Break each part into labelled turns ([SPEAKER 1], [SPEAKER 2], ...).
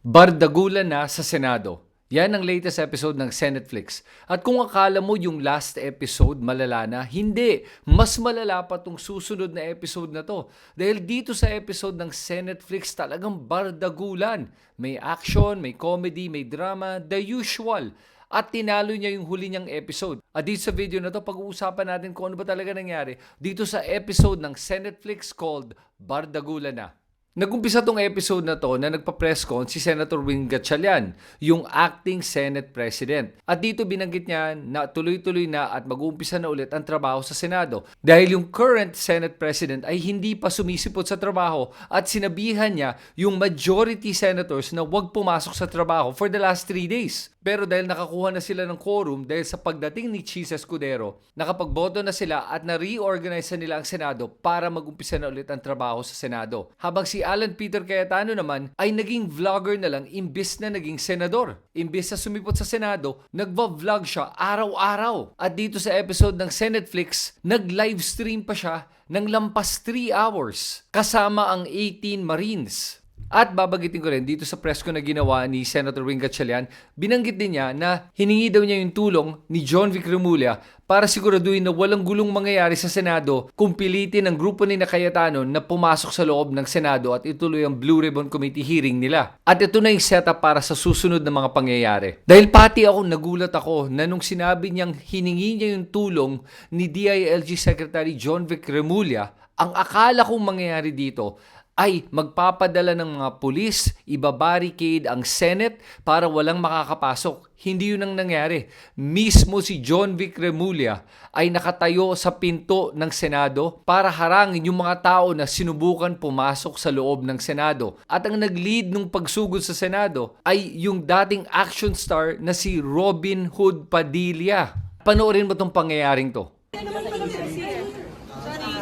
[SPEAKER 1] Bardagulan na sa Senado. Yan ang latest episode ng Senetflix. At kung akala mo yung last episode malala na, hindi. Mas malala pa tong susunod na episode na to. Dahil dito sa episode ng Senetflix talagang bardagulan. May action, may comedy, may drama, the usual. At tinalo niya yung huli niyang episode. At dito sa video na to, pag-uusapan natin kung ano ba talaga nangyari dito sa episode ng Senetflix called Bardagulan na. Nagumpisa tong episode na to na nagpa-press con si Senator Win Gatchalian, yung acting Senate President. At dito binanggit niya na tuloy-tuloy na at mag-uumpisa na ulit ang trabaho sa Senado. Dahil yung current Senate President ay hindi pa sumisipot sa trabaho at sinabihan niya yung majority senators na huwag pumasok sa trabaho for the last 3 days. Pero dahil nakakuha na sila ng quorum dahil sa pagdating ni Chis Escudero, nakapagboto na sila at na-reorganize na nila ang Senado para mag-umpisa na ulit ang trabaho sa Senado. Habang si Alan Peter Cayetano naman ay naging vlogger na lang imbis na naging senador. Imbis na sumipot sa Senado, nagva-vlog siya araw-araw. At dito sa episode ng Senetflix, nag-livestream pa siya ng lampas 3 hours kasama ang 18 Marines. At babagitin ko rin dito sa press ko na ginawa ni Senator Win Gatchalian, binanggit din niya na hiningi daw niya yung tulong ni John Vic Remulla para siguraduhin na walang gulong mangyayari sa Senado kung pilitin ng grupo ni Cayetano na pumasok sa loob ng Senado at ituloy ang Blue Ribbon Committee hearing nila. At ito na yung setup para sa susunod na mga pangyayari. Dahil pati nagulat ako na nung sinabi niyang hiningi niya yung tulong ni DILG Secretary John Vic Remulla, ang akala kong mangyayari dito ay magpapadala ng mga pulis, ibabarricade ang Senate para walang makakapasok. Hindi yun ang nangyari. Mismo si John Vic Remulla ay nakatayo sa pinto ng Senado para harangin yung mga tao na sinubukan pumasok sa loob ng Senado. At ang nag-lead nung pagsugod sa Senado ay yung dating action star na si Robin Hood Padilla. Panoorin mo tong pangyayaring to.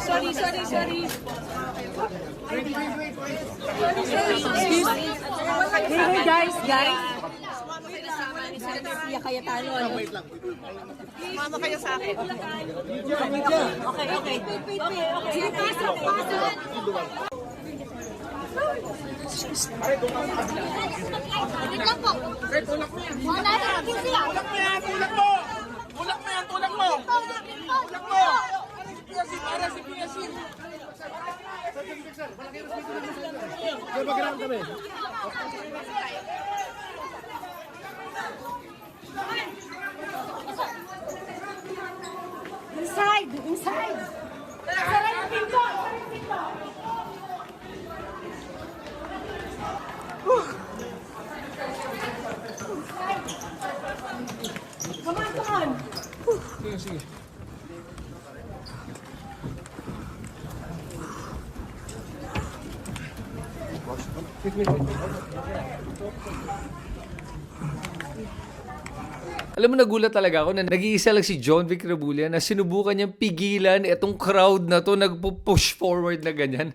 [SPEAKER 2] Sorry. Hey, guys. Pia Cayetano. Mama kayo sa akin. Okay. Sige, pasok. Wait lang po. Wala na rin sila. Tulak mo. Para si Piasin.
[SPEAKER 3] Mag-ground kami.
[SPEAKER 2] Inside. Sara yung pinto. Come on.
[SPEAKER 3] Sige.
[SPEAKER 1] Alam mo, nagulat talaga ako na nag-iisa lang si John Vic Remulla na sinubukan niyang pigilan itong crowd na to nagpo-push forward na ganyan.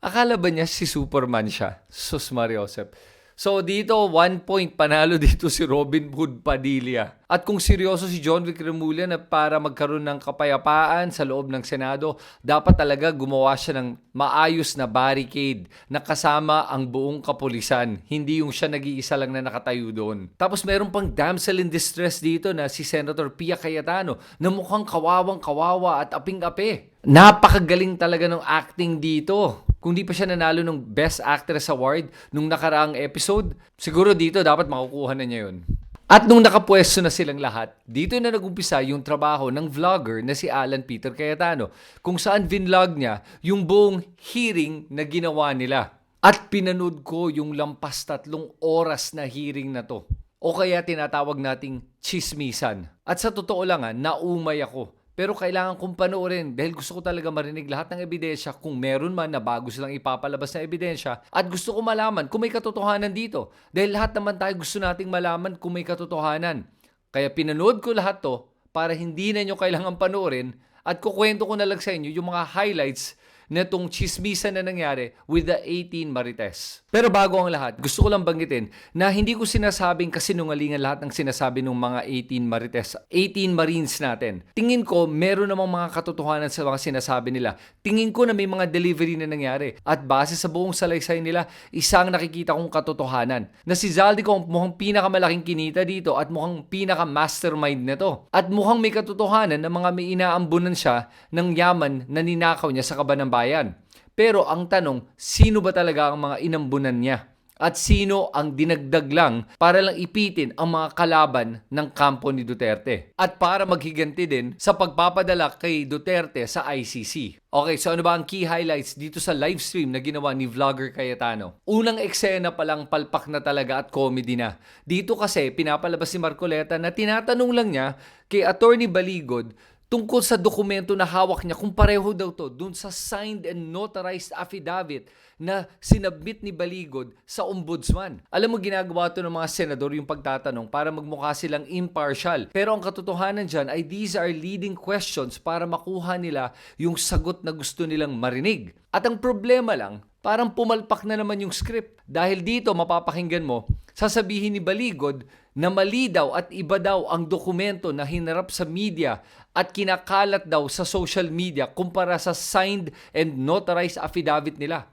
[SPEAKER 1] Akala ba niya si Superman siya? Sus Mariosep. So dito, 1 point panalo dito si Robin Hood Padilla. At kung seryoso si John Vic Remulla na para magkaroon ng kapayapaan sa loob ng Senado, dapat talaga gumawa siya ng maayos na barricade na kasama ang buong kapulisan. Hindi yung siya nag-iisa lang na nakatayo doon. Tapos meron pang damsel in distress dito na si Senator Pia Cayetano na mukhang kawawang-kawawa at aping-api. Napakagaling talaga ng acting dito. Kung di pa siya nanalo ng Best Actress Award nung nakaraang episode, siguro dito dapat makukuha na niya yun. At nung nakapwesto na silang lahat, dito na nagumpisa yung trabaho ng vlogger na si Alan Peter Cayetano, kung saan vinlog niya yung buong hearing na ginawa nila. At pinanood ko yung lampas 3 oras na hearing na to. O kaya tinatawag nating chismisan. At sa totoo lang, naumay ako. Pero kailangan kong panoorin dahil gusto ko talaga marinig lahat ng ebidensya kung meron man na bago silang ipapalabas na ebidensya at gusto ko malaman kung may katotohanan dito. Dahil lahat naman tayo gusto nating malaman kung may katotohanan. Kaya pinanood ko lahat to para hindi na nyo kailangan panoorin at kukwento ko na lang sa inyo yung mga highlights netong chismisan na nangyari with the 18 Marites. Pero bago ang lahat, gusto ko lang banggitin na hindi ko sinasabing kasinungalingan lahat ng sinasabi ng mga 18 Marites, 18 Marines natin. Tingin ko, meron namang mga katotohanan sa mga sinasabi nila. Tingin ko na may mga delivery na nangyari. At base sa buong salaysay nila, isang nakikita kong katotohanan. Na si Zaldico mukhang pinakamalaking kinita dito at mukhang pinaka-mastermind nito. At mukhang may katotohanan na mga may inaambunan siya ng yaman na ninakaw niya sa Kaban ng Bayan. Pero ang tanong, sino ba talaga ang mga inambunan niya? At sino ang dinagdag lang para lang ipitin ang mga kalaban ng kampo ni Duterte? At para maghiganti din sa pagpapadala kay Duterte sa ICC. Okay, so ano ba ang key highlights dito sa live stream na ginawa ni Vlogger Cayetano? Unang eksena pa lang palpak na talaga at comedy na. Dito kasi pinapalabas si Marcoleta na tinatanong lang niya kay Attorney Baligod tungkol sa dokumento na hawak niya kung pareho daw to dun sa signed and notarized affidavit na sinabmit ni Baligod sa ombudsman. Alam mo, ginagawa to ng mga senador yung pagtatanong para magmukha silang impartial. Pero ang katotohanan dyan ay these are leading questions para makuha nila yung sagot na gusto nilang marinig. At ang problema lang, parang pumalpak na naman yung script. Dahil dito, mapapakinggan mo, sasabihin ni Baligod na mali daw at iba daw ang dokumento na hinarap sa media at kinakalat daw sa social media kumpara sa signed and notarized affidavit nila.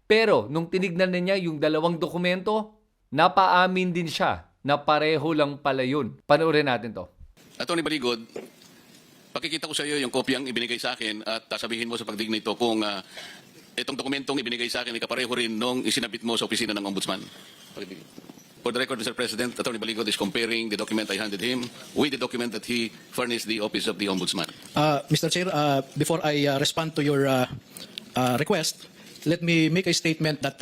[SPEAKER 1] Pero nung tinignan na niya yung dalawang dokumento, napaamin din siya na pareho lang pala yun. Panoorin natin to.
[SPEAKER 3] Atty. Baligod, pakikita ko sa iyo yung kopyang ibinigay sa akin at sasabihin mo sa pagdinig nito kung itong dokumentong ibinigay sa akin ay kapareho rin nung isinabit mo sa opisina ng Ombudsman. For the record, Mr. President, Atty. Baligod is comparing the document I handed him with the document that he furnished the Office of the Ombudsman.
[SPEAKER 4] Mr. Chair, before I respond to your request, let me make a statement that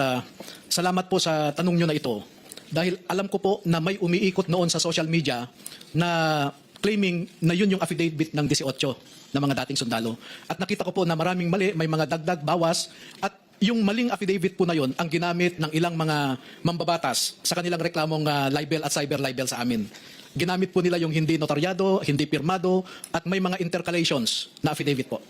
[SPEAKER 4] salamat po sa tanong nyo na ito. Dahil alam ko po na may umiikot noon sa social media na claiming na yun yung affidavit ng 18 na mga dating sundalo. At nakita ko po na maraming mali, may mga dagdag, bawas, at yung maling affidavit po na yun ang ginamit ng ilang mga mambabatas sa kanilang reklamong libel at cyber libel sa amin. Ginamit po nila yung hindi notaryado, hindi pirmado, at may mga intercalations na affidavit po.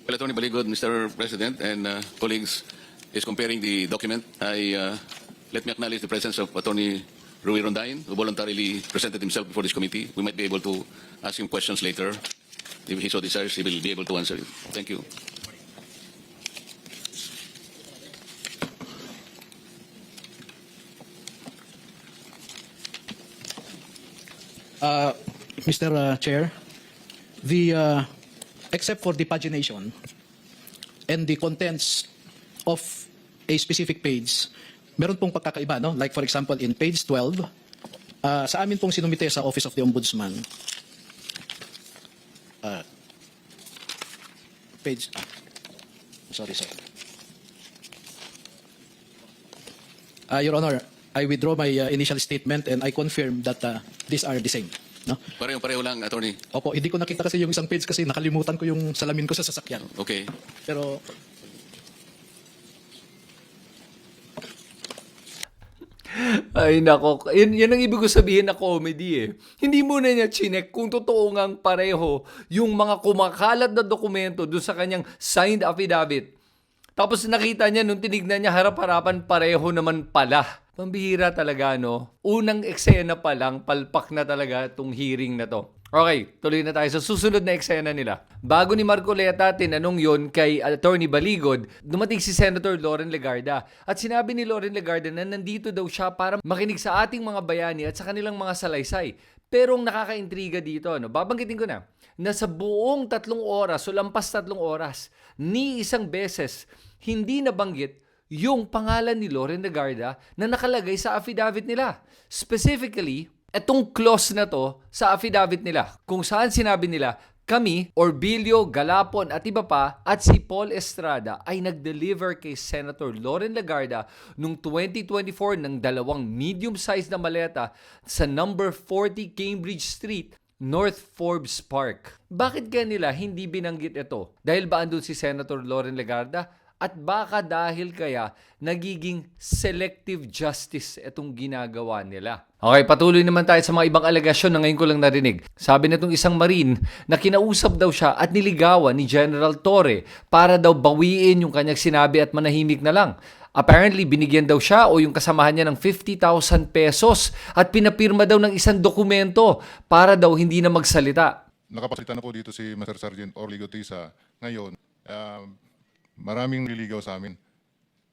[SPEAKER 3] Well, Atty. Baligod, Mr. President, and colleagues, is comparing the document. Let me acknowledge the presence of Atty. Rui Rondain, who voluntarily presented himself before this committee. We might be able to ask him questions later. If he so desires, he will be able to answer it. Thank you.
[SPEAKER 4] Mr. Chair, except for the pagination and the contents of a specific page, meron pong pagkakaiba, no? Like for example, in page 12, sa amin pong sinumite sa Office of the Ombudsman, sorry, sir. Your Honor, I withdraw my initial statement and I confirm that these are the same. No?
[SPEAKER 3] Pareho lang, Attorney.
[SPEAKER 4] Opo, hindi ko nakita kasi yung isang page kasi nakalimutan ko yung salamin ko sa sasakyan.
[SPEAKER 3] Okay.
[SPEAKER 4] Pero
[SPEAKER 1] Ay nako, yan ang ibig ko sabihin na comedy eh. Hindi muna niya chinek kung totoo ngang pareho yung mga kumakalat na dokumento doon sa kanyang signed affidavit. Tapos nakita niya nung tinignan niya harap-harapan pareho naman pala. Pambihira talaga, no? Unang eksena pa lang, palpak na talaga itong hearing na to. Okay, tuloy na tayo sa susunod na eksena nila. Bago ni Marcoleta tinanong yon kay Attorney Baligod, dumating si Senator Loren Legarda. At sinabi ni Loren Legarda na nandito daw siya para makinig sa ating mga bayani at sa kanilang mga salaysay. Pero ang nakakaintriga dito, no, babanggitin ko na sa buong 3 oras o lampas 3 oras, ni isang beses, hindi nabanggit yung pangalan ni Loren Legarda na nakalagay sa affidavit nila. Specifically, etong clause na to sa affidavit nila, kung saan sinabi nila, kami, Orbilio, Galapon at iba pa at si Paul Estrada ay nag-deliver kay Senator Loren Legarda noong 2024 ng 2 medium-sized na maleta sa number 40 Cambridge Street, North Forbes Park. Bakit kaya nila hindi binanggit ito? Dahil ba andun si Senator Loren Legarda? At baka dahil kaya nagiging selective justice itong ginagawa nila. Okay, patuloy naman tayo sa mga ibang alegasyon na ngayon ko lang narinig. Sabi na itong isang Marine na kinausap daw siya at niligawan ni General Torre para daw bawiin yung kanyang sinabi at manahimik na lang. Apparently, binigyan daw siya o yung kasamahan niya ng 50,000 pesos at pinapirma daw ng isang dokumento para daw hindi na magsalita.
[SPEAKER 5] Nakapasalita na po dito si Master Sergeant Orly Gutisa ngayon. Maraming nililigaw sa amin.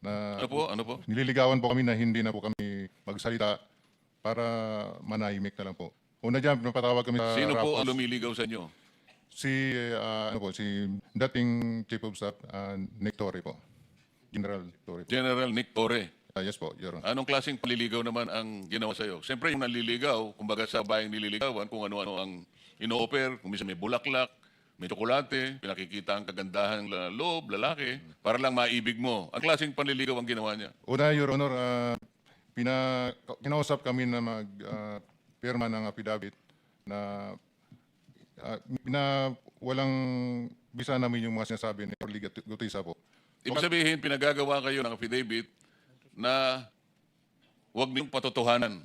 [SPEAKER 3] Ano po?
[SPEAKER 5] Nililigawan po kami na hindi na po kami magsalita para manahimik na lang po. Una dyan, napatawag kami sa
[SPEAKER 3] Sino po
[SPEAKER 5] Rapos.
[SPEAKER 3] ang lumiligaw sa inyo?
[SPEAKER 5] Si dating Chief of Staff, Nick Torre po. General Torre po.
[SPEAKER 3] General Nick Torre.
[SPEAKER 5] Yes po, Your Honor.
[SPEAKER 3] Anong klaseng paliligaw naman ang ginawa sa'yo? Siyempre yung naliligaw, kumbaga sa bayang nililigawan, kung ano-ano ang ino-offer, kung minsan may bulaklak, may tsokolate, pinakikita ang kagandahan ng loob, lalaki, para lang maibig mo. Ang klaseng panliligaw ang ginawa niya.
[SPEAKER 5] Una, Your Honor, kinausap kami na mag-pirma ng affidavit na walang bisa namin yung mga sinasabi ni Orly Gutisa po.
[SPEAKER 3] Ibig sabihin, pinagagawa kayo ng affidavit na huwag niyong patotohanan.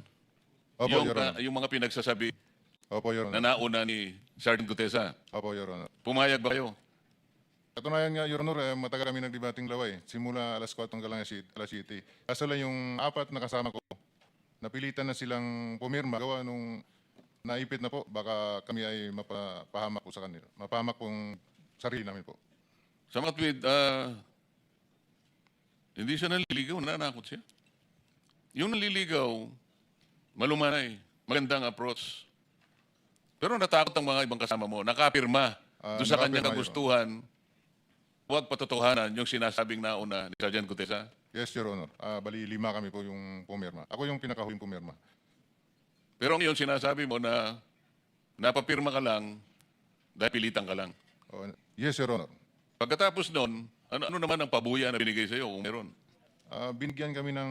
[SPEAKER 5] Opo, Your Honor.
[SPEAKER 3] Yung mga pinagsasabi
[SPEAKER 5] Opo, Your
[SPEAKER 3] na
[SPEAKER 5] Honor.
[SPEAKER 3] nauna ni Sergeant Gutesa.
[SPEAKER 5] Opo, Your Honor.
[SPEAKER 3] Pumayag ba kayo?
[SPEAKER 5] Katunayan nga, Your Honor, matagal kami nagdebating laway. Simula alas 4 hanggang alas 7. Kaso lang yung apat na kasama ko, napilitan na silang pumirma. Gawa nung naipit na po, baka kami ay mapahamak po sa kanila. Mapahamak pong sarili namin po.
[SPEAKER 3] Sa mga tweet, hindi siya naliligaw, nananakot siya. Yung naliligaw, malumanay, magandang approach. Pero natakot ang mga ibang kasama mo, nakapirma doon sa kanyang
[SPEAKER 5] nakapirma,
[SPEAKER 3] kagustuhan, huwag patotohanan yung sinasabing nauna ni Sergeant Gutesa.
[SPEAKER 5] Yes, Your Honor. Bali, 5 kami po yung pumirma. Ako yung pinakahuling pumirma.
[SPEAKER 3] Pero ngayon sinasabi mo na napapirma ka lang dahil pilitan ka lang.
[SPEAKER 5] Yes, Your Honor.
[SPEAKER 3] Pagkatapos nun, ano naman ang pabuya na binigay sa iyo kung meron?
[SPEAKER 5] Binigyan kami ng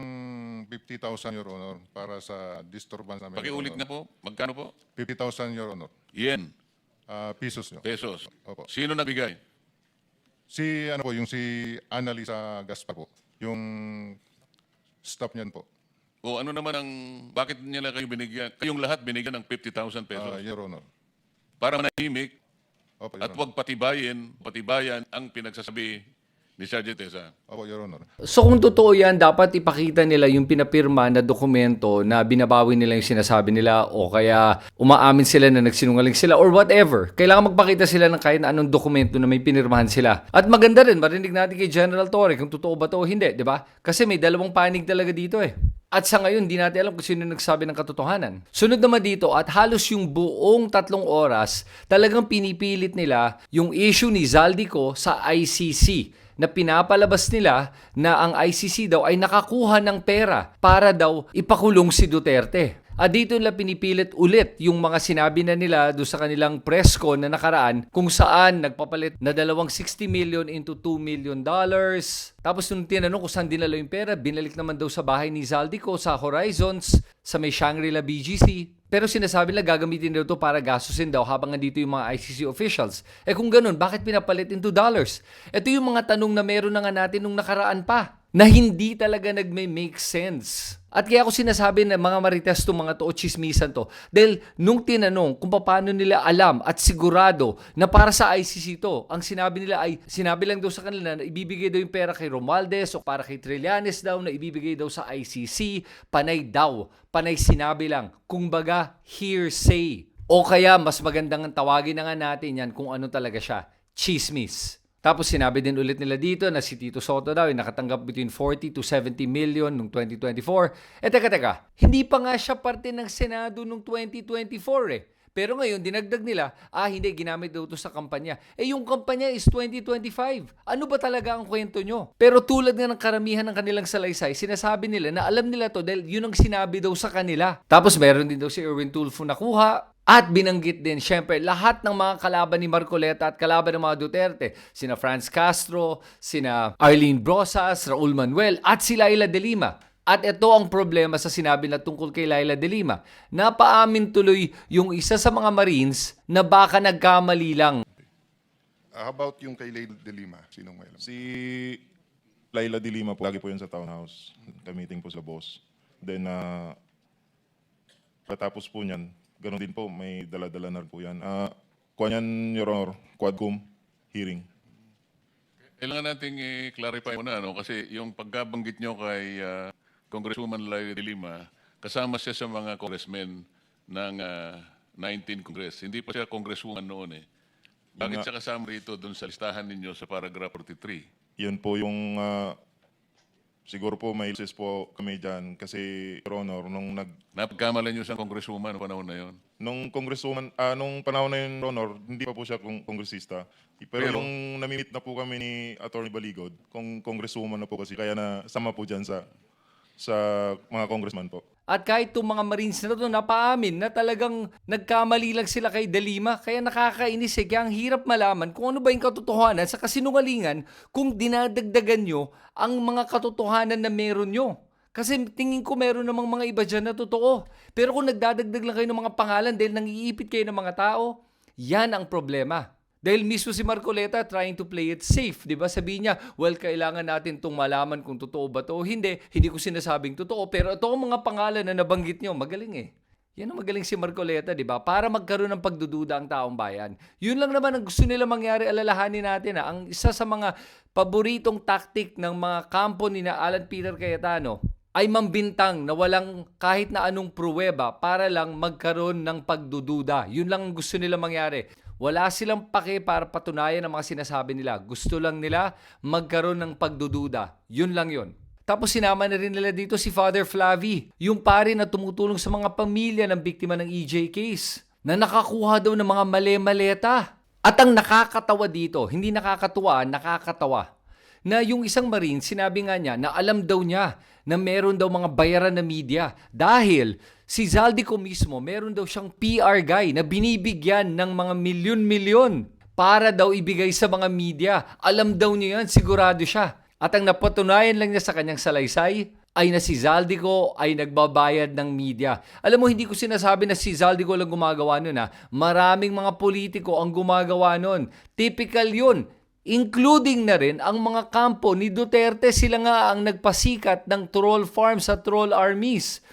[SPEAKER 5] 50,000, Your Honor, para sa disturbance namin.
[SPEAKER 3] Pakiulit
[SPEAKER 5] Your
[SPEAKER 3] nga po, magkano po?
[SPEAKER 5] 50,000, Your Honor.
[SPEAKER 3] Yen,
[SPEAKER 5] Pesos nyo.
[SPEAKER 3] pesos.
[SPEAKER 5] Opo.
[SPEAKER 3] Sino nagbigay?
[SPEAKER 5] Yung si Annalisa Gaspar po. Yung staff niyan po.
[SPEAKER 3] O ano naman ang, bakit nila kayo binigyan? Kayong lahat binigyan ng 50,000 pesos.
[SPEAKER 5] Your Honor.
[SPEAKER 3] Para manahimik
[SPEAKER 5] Opo, Your
[SPEAKER 3] at
[SPEAKER 5] Honor.
[SPEAKER 3] huwag patibayan ang pinagsasabi ni Sergeant Tesa.
[SPEAKER 5] Opo, Your Honor.
[SPEAKER 1] So kung totoo yan, dapat ipakita nila yung pinapirma na dokumento na binabawi nila yung sinasabi nila o kaya umaamin sila na nagsinungaling sila or whatever. Kailangan magpakita sila ng kahit na anong dokumento na may pinirmahan sila. At maganda rin, marinig natin kay General Torre kung totoo ba to o hindi, di ba? Kasi may dalawang panig talaga dito eh. At sa ngayon, di natin alam kung sino nagsabi ng katotohanan. Sunod naman dito, at halos yung buong 3 oras, talagang pinipilit nila yung issue ni Zaldico sa ICC na pinapalabas nila na ang ICC daw ay nakakuha ng pera para daw ipakulong si Duterte. At dito nila pinipilit ulit yung mga sinabi na nila doon sa kanilang press con na nakaraan kung saan nagpapalit na 60 million into $2 million. Tapos nung tinanong kung saan dinala yung pera, binalik naman daw sa bahay ni Zaldico sa Horizons, sa may Shangri-La BGC. Pero sinasabi nila gagamitin daw ito para gastusin daw habang nandito yung mga ICC officials. Eh kung ganun, bakit pinapalit into dollars? Ito yung mga tanong na meron na nga natin nung nakaraan pa na hindi talaga nagme-make sense. At kaya ako sinasabi na mga marites to, mga to, o chismisan to. Dahil nung tinanong kung paano nila alam at sigurado na para sa ICC to, ang sinabi nila ay, sinabi lang daw sa kanila na ibibigay daw yung pera kay Romualdez o para kay Trillanes daw na ibibigay daw sa ICC, panay daw, panay sinabi lang, kung baga hearsay. O kaya mas magandang tawagin na nga natin yan kung ano talaga siya, chismis. Tapos sinabi din ulit nila dito na si Tito Soto daw ay nakatanggap between 40 to 70 million noong 2024. Teka, hindi pa nga siya parte ng Senado noong 2024 eh. Pero ngayon, dinagdag nila, hindi, ginamit daw ito sa kampanya. Yung kampanya is 2025. Ano ba talaga ang kwento nyo? Pero tulad nga ng karamihan ng kanilang salaysay, sinasabi nila na alam nila to dahil yun ang sinabi daw sa kanila. Tapos meron din daw si Erwin Tulfo nakuha. At binanggit din, syempre, lahat ng mga kalaban ni Marcoleta at kalaban ng mga Duterte, sina Franz Castro, sina Arlene Brosas, Raul Manuel, at si Laila de Lima. At ito ang problema sa sinabi na tungkol kay Laila de Lima. Napaamin tuloy yung isa sa mga Marines na baka nagkamali lang.
[SPEAKER 6] How about yung kay Laila de Lima? Sinong may alam? Si Laila de Lima po, lagi po yun sa townhouse. Ka-meeting po sa boss. Then, patapos po niyan, ganoon din po, may dala-dala na rin po yan. Kuha niyan, Your Honor, Quadcom hearing.
[SPEAKER 7] Kailangan nating i-clarify muna, no? Kasi yung pagkabanggit nyo kay Congresswoman Laila de Lima, kasama siya sa mga congressmen ng 19 Congress. Hindi pa siya congresswoman noon eh. Bakit siya kasama rito doon sa listahan ninyo sa paragraph 43?
[SPEAKER 6] Yun po yung, siguro po may lisis po kami dyan. Kasi, Your Honor,
[SPEAKER 7] Napagkamalan nyo sa congresswoman noong panahon na yon.
[SPEAKER 6] nung nung panahon na yun, Your Honor, hindi pa po siya kongresista. Pero nung namimit na po kami ni Attorney Baligod, congresswoman na po kasi, kaya na sama po dyan sa mga congressman po.
[SPEAKER 1] At kahit itong mga Marines na ito, napaamin na talagang nagkamali lang sila kay De Lima. Kaya nakakainis eh. Kaya ang hirap malaman kung ano ba yung katotohanan sa kasinungalingan kung dinadagdagan nyo ang mga katotohanan na meron nyo. Kasi tingin ko meron namang mga iba dyan na totoo. Pero kung nagdadagdag lang kayo ng mga pangalan dahil nangiipit kayo ng mga tao, yan ang problema. Dahil mismo si Marcoleta trying to play it safe, di ba? Sabihin niya, well, kailangan natin itong malaman kung totoo ba to o hindi. Hindi ko sinasabing totoo. Pero ito ang mga pangalan na nabanggit niyo, magaling eh. Yan ang magaling si Marcoleta, di ba? Para magkaroon ng pagdududa ang taong bayan. Yun lang naman ang gusto nila mangyari, alalahanin natin. Ang isa sa mga paboritong tactic ng mga kampo ni na Alan Peter Cayetano ay mambintang na walang kahit na anong pruweba para lang magkaroon ng pagdududa. Yun lang ang gusto nila mangyari. Wala silang pake para patunayan ang mga sinasabi nila. Gusto lang nila magkaroon ng pagdududa. Yun lang yun. Tapos sinama na rin nila dito si Father Flavi, yung pare na tumutulong sa mga pamilya ng biktima ng EJ case, na nakakuha daw ng mga mali-maleta. At ang nakakatawa dito, hindi nakakatuwa, nakakatawa, na yung isang Marine, sinabi nga niya na alam daw niya na meron daw mga bayaran na media dahil si Zaldico mismo, meron daw siyang PR guy na binibigyan ng mga milyon-milyon para daw ibigay sa mga media. Alam daw niya yan, sigurado siya. At ang napatunayan lang niya sa kanyang salaysay ay na si Zaldico ay nagbabayad ng media. Alam mo, hindi ko sinasabi na si Zaldico lang gumagawa nun ha. Maraming mga politiko ang gumagawa nun. Typical yun. Including na rin ang mga kampo ni Duterte, sila nga ang nagpasikat ng troll farms at troll armies.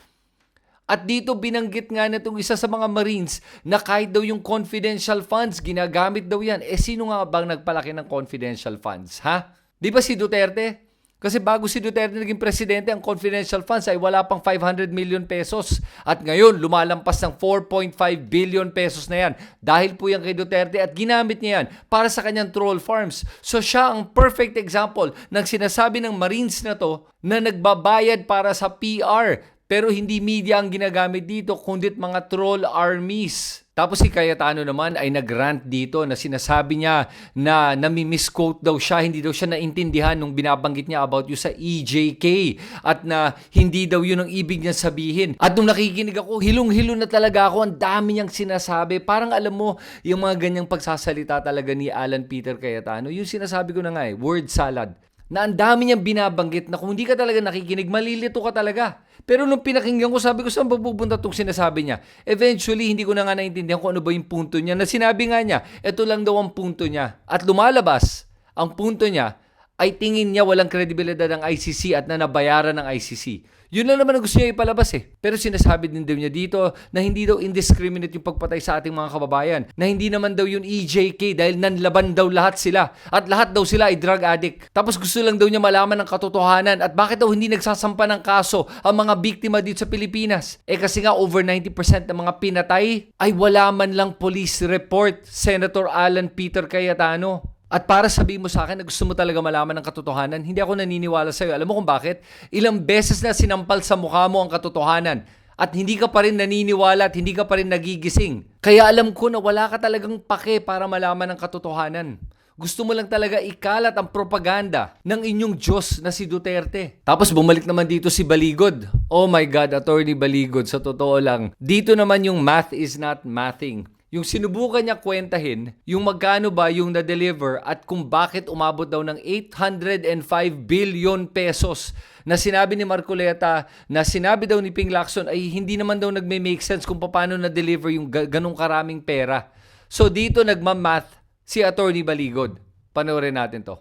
[SPEAKER 1] At dito binanggit nga na itong isa sa mga Marines na kahit daw yung confidential funds, ginagamit daw yan. Sino nga bang nagpalaki ng confidential funds? Ha? Di ba si Duterte? Kasi bago si Duterte naging presidente, ang confidential funds ay wala pang 500 million pesos. At ngayon, lumalampas ng 4.5 billion pesos na yan. Dahil po yan kay Duterte at ginamit niya yan para sa kanyang troll farms. So siya ang perfect example ng sinasabi ng Marines na to na nagbabayad para sa PR. Pero hindi media ang ginagamit dito, kundi mga troll armies. Tapos si Cayetano naman ay nag-rant dito na sinasabi niya na nami-misquote daw siya, hindi daw siya naintindihan nung binabanggit niya about you sa EJK at na hindi daw yun ang ibig niya sabihin. At nung nakikinig ako, hilong-hilo na talaga ako, ang dami niyang sinasabi. Parang alam mo, yung mga ganyang pagsasalita talaga ni Alan Peter Cayetano, yung sinasabi ko na nga word salad. Na ang dami niyang binabanggit na kung hindi ka talaga nakikinig, malilito ka talaga. Pero nung pinakinggan ko, sabi ko, saan pupunta itong sinasabi niya? Eventually, hindi ko na nga naintindihan kung ano ba yung punto niya. Na sinabi nga niya, ito lang daw ang punto niya. At lumalabas, ang punto niya ay tingin niya walang kredibilidad ng ICC at na nabayaran ng ICC. Yun lang naman ang gusto niya ipalabas eh. Pero sinasabi din daw niya dito na hindi daw indiscriminate yung pagpatay sa ating mga kababayan. Na hindi naman daw yun EJK dahil nanlaban daw lahat sila. At lahat daw sila ay drug addict. Tapos gusto lang daw niya malaman ng katotohanan at bakit daw hindi nagsasampa ng kaso ang mga biktima dito sa Pilipinas. Kasi nga over 90% ng mga pinatay ay wala man lang police report, Senator Alan Peter Cayetano. At para sabihin mo sa akin na gusto mo talaga malaman ng katotohanan, hindi ako naniniwala sa'yo. Alam mo kung bakit? Ilang beses na sinampal sa mukha mo ang katotohanan at hindi ka pa rin naniniwala at hindi ka pa rin nagigising. Kaya alam ko na wala ka talagang pake para malaman ng katotohanan. Gusto mo lang talaga ikalat ang propaganda ng inyong Diyos na si Duterte. Tapos bumalik naman dito si Baligod. Oh my God, Attorney Baligod, sa totoo lang. Dito naman yung math is not mathing. Yung sinubukan niya kwentahin, yung magkano ba yung na-deliver at kung bakit umabot daw ng 805 billion pesos na sinabi ni Marcoleta, na sinabi daw ni Ping Lacson ay hindi naman daw nagme-make sense kung paano na-deliver yung ganong karaming pera. So dito nagmamath si Attorney Baligod. Panoorin natin to.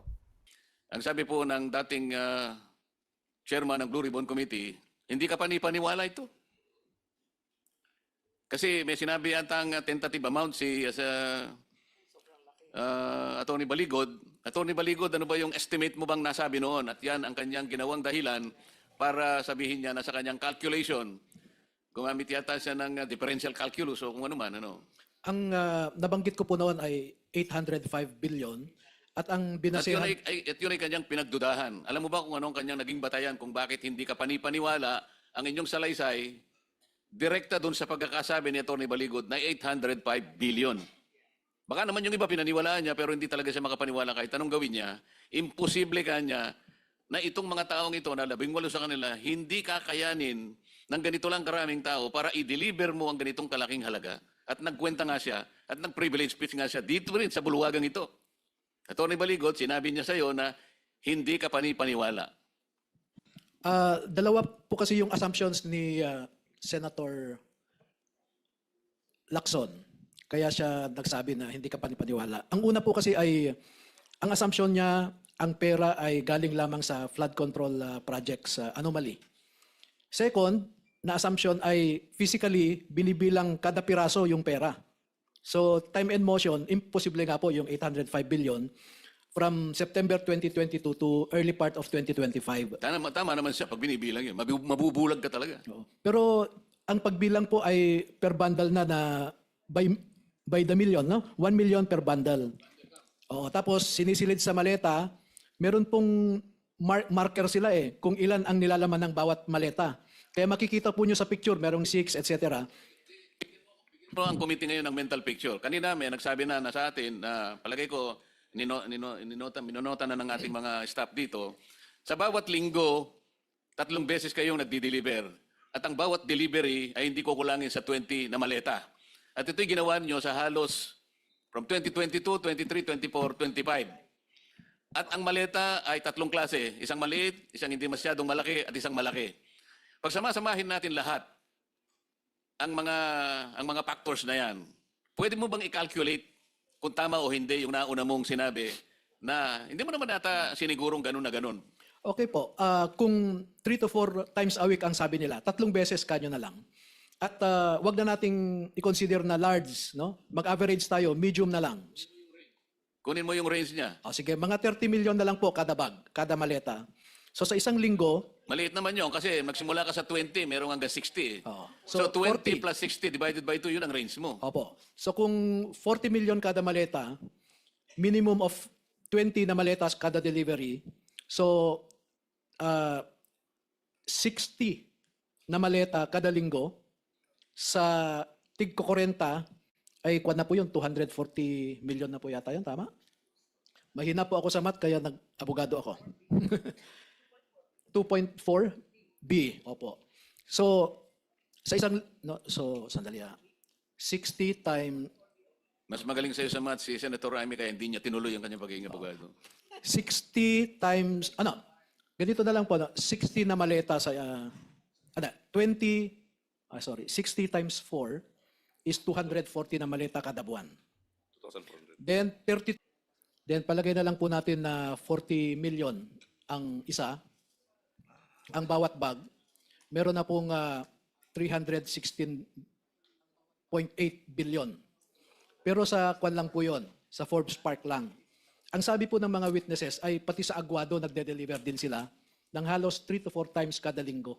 [SPEAKER 3] Ang sabi po ng dating chairman ng Blue Ribbon Committee, hindi ka panipaniwala ito. Kasi may sinabi yata ang tentative amount si Attorney Baligod. Attorney Baligod, ano ba yung estimate mo bang nasabi noon? At yan ang kanyang ginawang dahilan para sabihin niya na sa kanyang calculation, gumamit yata siya ng differential calculus o kung ano man. Ano.
[SPEAKER 4] Ang nabanggit ko po noon ay 805 billion at ang
[SPEAKER 3] At
[SPEAKER 4] binasehan...
[SPEAKER 3] yun ay kanyang pinagdudahan. Alam mo ba kung anong kanyang naging batayan kung bakit hindi ka panipaniwala ang inyong salaysay direkta doon sa pagkakasabi ni Atty. Baligod na 805 billion. Baka naman yung iba pinaniwalaan niya pero hindi talaga siya makapaniwala kahit anong gawin niya. Imposible kanya na itong mga taong ito na 18 sa kanila hindi kakayanin ng ganito lang karaming tao para i-deliver mo ang ganitong kalaking halaga. At nagkwenta nga siya at nag-privilege speech nga siya dito rin sa buluwagang ito. Atty. Baligod, sinabi niya sa iyo na hindi ka panipaniwala.
[SPEAKER 4] Dalawa po kasi yung assumptions ni Senator Lacson. Kaya siya nagsabi na hindi ka panipaniwala. Ang una po kasi ay, ang assumption niya, ang pera ay galing lamang sa flood control projects anomaly. Second, na assumption ay physically binibilang kada piraso yung pera. So time and motion, imposible nga po yung 805 billion from September 2022 to early part of 2025.
[SPEAKER 3] Tama naman siya pag binibilang yun. Mabubulag ka talaga.
[SPEAKER 4] Oo. Pero ang pagbilang po ay per bundle na by the million, no? 1 million per bundle. Oo, tapos sinisilid sa maleta, meron pong marker sila kung ilan ang nilalaman ng bawat maleta. Kaya makikita po nyo sa picture, merong 6, etc.
[SPEAKER 3] Pero ang committee ngayon ng mental picture. Kanina may nagsabi na sa atin na palagay ko minonota na ng ating mga staff dito. Sa bawat linggo, 3 beses kayong nagdi-deliver. At ang bawat delivery ay hindi kukulangin sa 20 na maleta. At ito'y ginawa niyo sa halos from 2022, 23, 24, 25. At ang maleta ay 3 klase. Isang maliit, isang hindi masyadong malaki, at isang malaki. Pag sama-samahin natin lahat, ang mga factors na yan, pwede mo bang i-calculate kung tama o hindi yung nauna mong sinabi na hindi mo naman ata sinigurong ganun na ganun?
[SPEAKER 4] Okay po. Kung 3 to 4 times a week ang sabi nila, 3 beses kanyo na lang. At wag na nating i-consider na large, no? Mag-average tayo, medium na lang.
[SPEAKER 3] Kunin mo yung range niya.
[SPEAKER 4] Sige, mga 30 million na lang po kada bag, kada maleta. So sa isang linggo,
[SPEAKER 3] Maliit naman yun kasi magsimula ka sa 20, merong hanggang 60.
[SPEAKER 4] Oo.
[SPEAKER 3] So,
[SPEAKER 4] So,
[SPEAKER 3] 20
[SPEAKER 4] 40.
[SPEAKER 3] plus 60 divided by 2, yun ang range mo.
[SPEAKER 4] opo. So kung 40 million kada maleta, minimum of 20 na maletas kada delivery. So 60 na maleta kada linggo sa tig 40 ay kwan na po yun, 240 million na po yata yun, tama? Mahina po ako sa math kaya nag-abogado ako. 2.4 B, opo. So sa isang sandali 60 times
[SPEAKER 3] Mas magaling sa'yo sa math si Senator Raimi kaya hindi niya tinuloy ang kanyang pagiging abogado.
[SPEAKER 4] 60 times, ganito na lang po, 60 na maleta sa, 60 times 4 is 240 na maleta kada buwan. 2,400. Then palagay na lang po natin na 40 million ang isa, ang bawat bag, meron na pong 316.8 billion. Pero sa kwan lang po yon, sa Forbes Park lang. Ang sabi po ng mga witnesses ay pati sa Aguado nagde-deliver din sila ng halos 3 to 4 times kada linggo.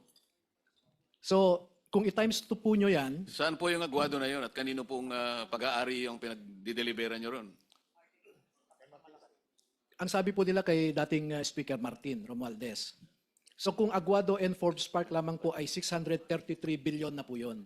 [SPEAKER 4] So, kung i-times 2 po nyo yan,
[SPEAKER 3] Saan po yung agwado na yun at kanino pong pag-aari yung pinag-deliveran nyo ron?
[SPEAKER 4] ang sabi po nila kay dating Speaker Martin Romualdez. So kung Aguado and Forbes Park lamang po ay 633 billion na po yun.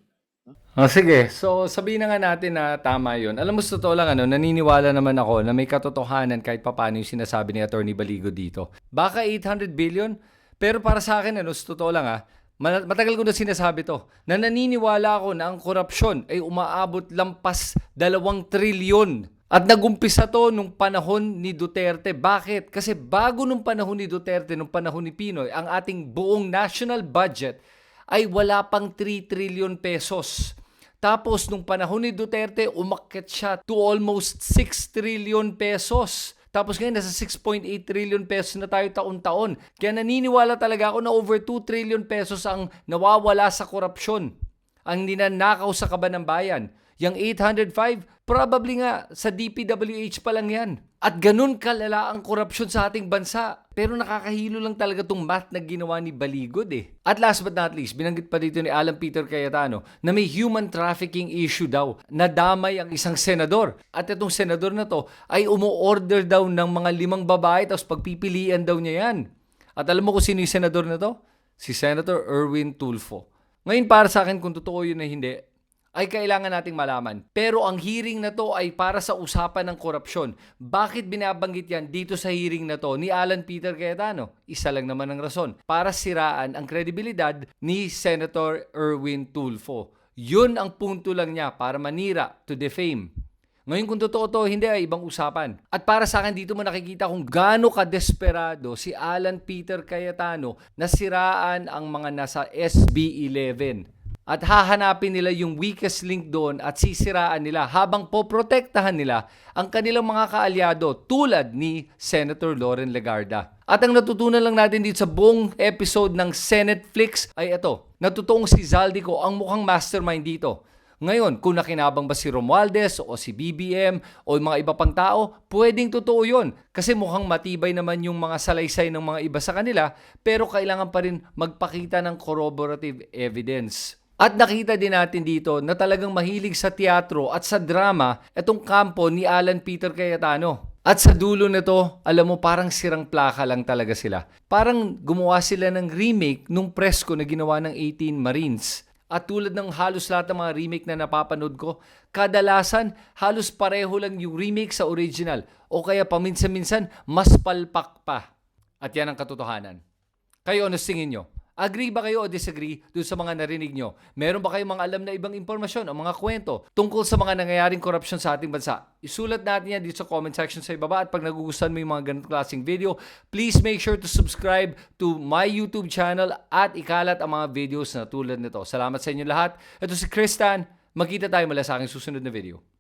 [SPEAKER 1] Sige, so sabihin na nga natin na tama yun. Alam mo, sa totoo lang, naniniwala naman ako na may katotohanan kahit papaano yung sinasabi ni Atty. Baligod dito. Baka 800 billion, pero para sa akin, sa totoo lang matagal ko na sinasabi to, na naniniwala ako na ang korupsyon ay umaabot lampas 2 trilyon. At nagumpisa to nung panahon ni Duterte. Bakit? Kasi bago nung panahon ni Duterte, nung panahon ni Pinoy, ang ating buong national budget ay wala pang 3 trillion pesos. Tapos nung panahon ni Duterte, umakyat siya to almost 6 trillion pesos. Tapos ngayon, nasa 6.8 trillion pesos na tayo taon-taon. Kaya naniniwala talaga ako na over 2 trillion pesos ang nawawala sa korupsyon. Ang ninanakaw sa kaban ng bayan. Yung 805, probably nga sa DPWH pa lang yan. At ganun kalala ang korupsyon sa ating bansa. Pero nakakahilo lang talaga tong math na ginawa ni Baligod eh. At last but not least, binanggit pa dito ni Alan Peter Cayetano na may human trafficking issue daw. Nadamay ang isang senador. At itong senador na to ay umu-order daw ng mga 5 babae tapos pagpipilian daw niya yan. At alam mo kung sino yung senador na to? Si Senator Erwin Tulfo. Ngayon para sa akin kung totoo yun na hindi, ay kailangan nating malaman. Pero ang hearing na to ay para sa usapan ng korupsyon. Bakit binabanggit yan dito sa hearing na to ni Alan Peter Cayetano? Isa lang naman ang rason. Para siraan ang kredibilidad ni Senator Erwin Tulfo. Yun ang punto lang niya para manira, to defame. Ngayon kung totoo to, hindi ay ibang usapan. At para sa akin dito mo nakikita kung gaano ka-desperado si Alan Peter Cayetano na siraan ang mga nasa SB11. At hahanapin nila yung weakest link doon at sisiraan nila habang poprotektahan nila ang kanilang mga kaalyado tulad ni Senator Loren Legarda. At ang natutunan lang natin dito sa buong episode ng Senate Flix ay ito. Natutuong si Zaldico ang mukhang mastermind dito. Ngayon, kung nakinabang ba si Romualdez o si BBM o yung mga iba pang tao, pwedeng totoo yun. Kasi mukhang matibay naman yung mga salaysay ng mga iba sa kanila, pero kailangan pa rin magpakita ng corroborative evidence. At nakita din natin dito na talagang mahilig sa teatro at sa drama itong kampo ni Alan Peter Cayetano. At sa dulo nito, alam mo parang sirang plaka lang talaga sila. Parang gumawa sila ng remake nung presko na ginawa ng 18 Marines. At tulad ng halos lahat ng mga remake na napapanood ko, kadalasan halos pareho lang yung remake sa original o kaya paminsan-minsan mas palpak pa. At yan ang katotohanan. Kayo ano tingin nyo? Agree ba kayo o disagree dun sa mga narinig nyo? Meron ba kayong mga alam na ibang impormasyon o mga kwento tungkol sa mga nangyayaring korupsyon sa ating bansa? Isulat natin yan dito sa comment section sa ibaba at pag nagugustuhan mo yung mga ganitong klaseng video, please make sure to subscribe to my YouTube channel at ikalat ang mga videos na tulad nito. Salamat sa inyo lahat. Ito si Chris Tan. Magkita tayo mula sa aking susunod na video.